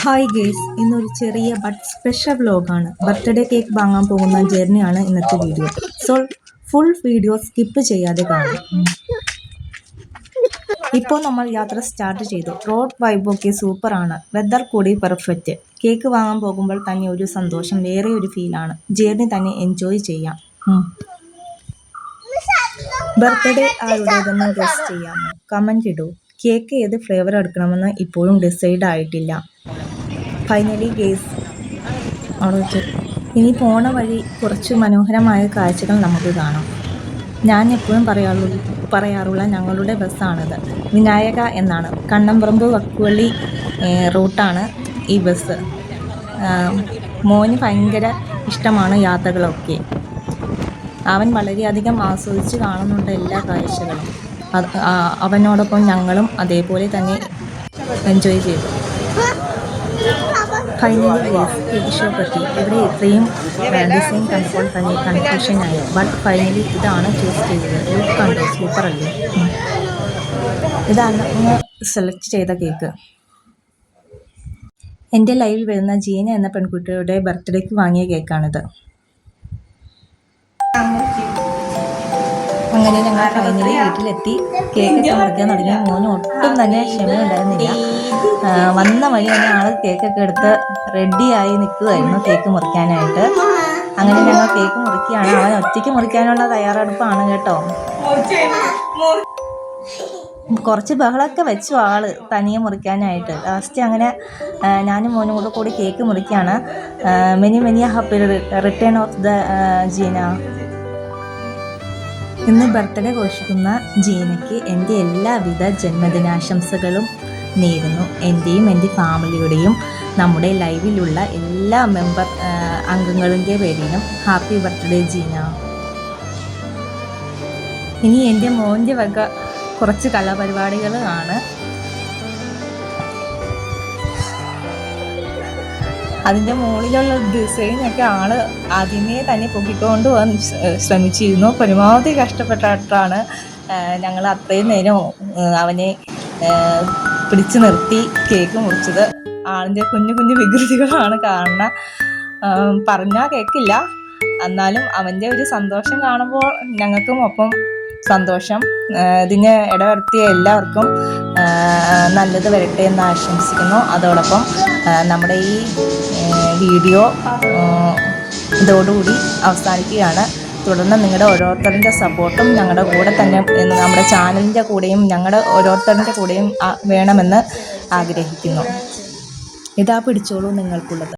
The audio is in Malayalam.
ഹായ് ഗേസ്, ഇന്നൊരു ചെറിയ ബട്ട് സ്പെഷ്യൽ വ്ലോഗാണ്. ബർത്ത്ഡേ കേക്ക് വാങ്ങാൻ പോകുന്ന ജേർണിയാണ് ഇന്നത്തെ video. So full video skip ചെയ്യാതെ കാണും. ഇപ്പോൾ നമ്മൾ യാത്ര സ്റ്റാർട്ട് ചെയ്തു. റോഡ് വൈബൊക്കെ സൂപ്പറാണ്, വെതർ കൂടി പെർഫെക്റ്റ്. കേക്ക് വാങ്ങാൻ പോകുമ്പോൾ തന്നെ ഒരു സന്തോഷം, വേറെ ഒരു ഫീലാണ്. ജേർണി തന്നെ എൻജോയ് ചെയ്യാം. ബർത്ത്ഡേ ആരുടേതെന്ന് ഗസ് ചെയ്യാമോ? കമൻറ്റ് ഇടൂ. കേക്ക് ഏത് ഫ്ലേവർ എടുക്കണമെന്ന് ഇപ്പോഴും ഡിസൈഡ് ആയിട്ടില്ല. ഫൈനലി ഗേസ് അവിടെ ഇനി പോണ വഴി കുറച്ച് മനോഹരമായ കാഴ്ചകൾ നമുക്ക് കാണാം. ഞാൻ എപ്പോഴും പറയാറുള്ള ഞങ്ങളുടെ ബസ്സാണിത്. വിനായക എന്നാണ്. കണ്ണമ്പറമ്പ് വക്കുവള്ളി റൂട്ടാണ് ഈ ബസ്. മോന് ഭയങ്കര ഇഷ്ടമാണ് യാത്രകളൊക്കെ. അവൻ വളരെയധികം ആസ്വദിച്ച് കാണുന്നുണ്ട് എല്ലാ കാഴ്ചകളും. അവനോടൊപ്പം ഞങ്ങളും അതേപോലെ തന്നെ എൻജോയ് ചെയ്തു. ഫൈനലി കേക്ക് ഷോപ്പ് എത്തി. ഇവിടെ ഇത്രയും ഡിസൈൻ കണ്ടപ്പോൾ തന്നെ കൺഫ്യൂഷനായി. ബട്ട് ഫൈനലി ഇതാണ് ചൂസ് ചെയ്തത്. ലുക്ക് കണ്ടോ, സൂപ്പർ അല്ലേ? ഇതാണ് സെലക്ട് ചെയ്ത കേക്ക്. എൻ്റെ ലൈവിൽ വരുന്ന ജീന എന്ന പെൺകുട്ടിയുടെ ബർത്ത്ഡേക്ക് വാങ്ങിയ കേക്കാണിത്. അങ്ങനെ ഞങ്ങൾ ഫൈനലി വീട്ടിലെത്തി. കേക്കൊക്കെ മുറിക്കാൻ തുടങ്ങി. മോന് ഒട്ടും തന്നെ ക്ഷമയുണ്ടായിരുന്നില്ല. വന്ന വഴി തന്നെ ആൾ കേക്കൊക്കെ എടുത്ത് റെഡിയായി നിൽക്കുകയായിരുന്നു കേക്ക് മുറിക്കാനായിട്ട്. അങ്ങനെ ഞങ്ങൾ കേക്ക് മുറിക്കുകയാണ്. അവൻ ഒറ്റയ്ക്ക് മുറിക്കാനുള്ള തയ്യാറെടുപ്പാണ് കേട്ടോ. കുറച്ച് ബഹളമൊക്കെ വെച്ചു ആള് തനിയെ മുറിക്കാനായിട്ട്. ലാസ്റ്റ് അങ്ങനെ ഞാനും മോനും കൂടി കേക്ക് മുറിക്കുകയാണ്. Many happy return of the Jeena. ഇന്ന് ബർത്ത്ഡേ ഘോഷിക്കുന്ന ജീനയ്ക്ക് എൻ്റെ എല്ലാവിധ ജന്മദിനാശംസകളും നേരുന്നു. എൻ്റെയും എൻ്റെ ഫാമിലിയുടെയും നമ്മുടെ ലൈവിലുള്ള എല്ലാ അംഗങ്ങളുടെ പേരിലും ഹാപ്പി ബർത്ത്ഡേ ജീന. ഇനി എൻ്റെ മോൻ്റെ വക കുറച്ച് കലാപരിപാടികളാണ്. അതിൻ്റെ മുകളിലുള്ള ഡിസൈനൊക്കെ ആള് ആദ്യമേ തന്നെ പൊക്കിക്കൊണ്ട് പോകാൻ ശ്രമിച്ചിരുന്നു. പരമാവധി കഷ്ടപ്പെട്ടിട്ടാണ് ഞങ്ങൾ അത്രയും നേരം അവനെ പിടിച്ചു നിർത്തി കേക്ക് മുറിച്ചത്. ആളിൻ്റെ കുഞ്ഞു കുഞ്ഞു വികൃതികളാണ് കാണുന്ന. പറഞ്ഞാൽ കേൾക്കില്ല. എന്നാലും അവൻ്റെ ഒരു സന്തോഷം കാണുമ്പോൾ ഞങ്ങൾക്കും ഒപ്പം സന്തോഷം. ഇതിന് ഇടവരുത്തിയ എല്ലാവർക്കും നല്ലത് വരട്ടെ എന്ന് ആശംസിക്കുന്നു. അതോടൊപ്പം നമ്മുടെ ഈ വീഡിയോ ഇതോടുകൂടി അവസാനിക്കുകയാണ്. തുടർന്ന് നിങ്ങളുടെ ഓരോരുത്തരുടെ സപ്പോർട്ടും ഞങ്ങളുടെ കൂടെ തന്നെ, നമ്മുടെ ചാനലിൻ്റെ കൂടെയും ഞങ്ങളുടെ ഓരോരുത്തരുടെ കൂടെയും വേണമെന്ന് ആഗ്രഹിക്കുന്നു. ഇതാ പിടിച്ചോളൂ നിങ്ങൾക്കുള്ളത്.